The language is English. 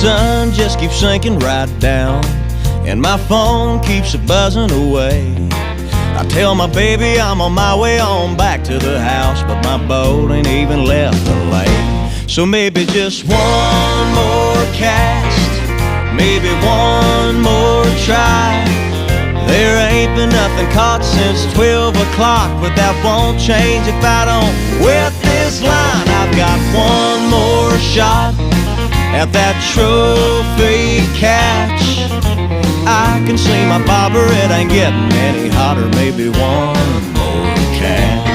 sun just keeps sinking right down, and my phone keeps buzzing away. I tell my baby I'm on my way on back to the house, but my boat ain't even left the lake. So maybe just one more cast, maybe one more try. There ain't been nothing caught since 12 o'clock, but that won't change if I don't wet this line. I've got one more shot at that trophy catch. I can see my bobber, it ain't getting any hotter. Maybe one more catch.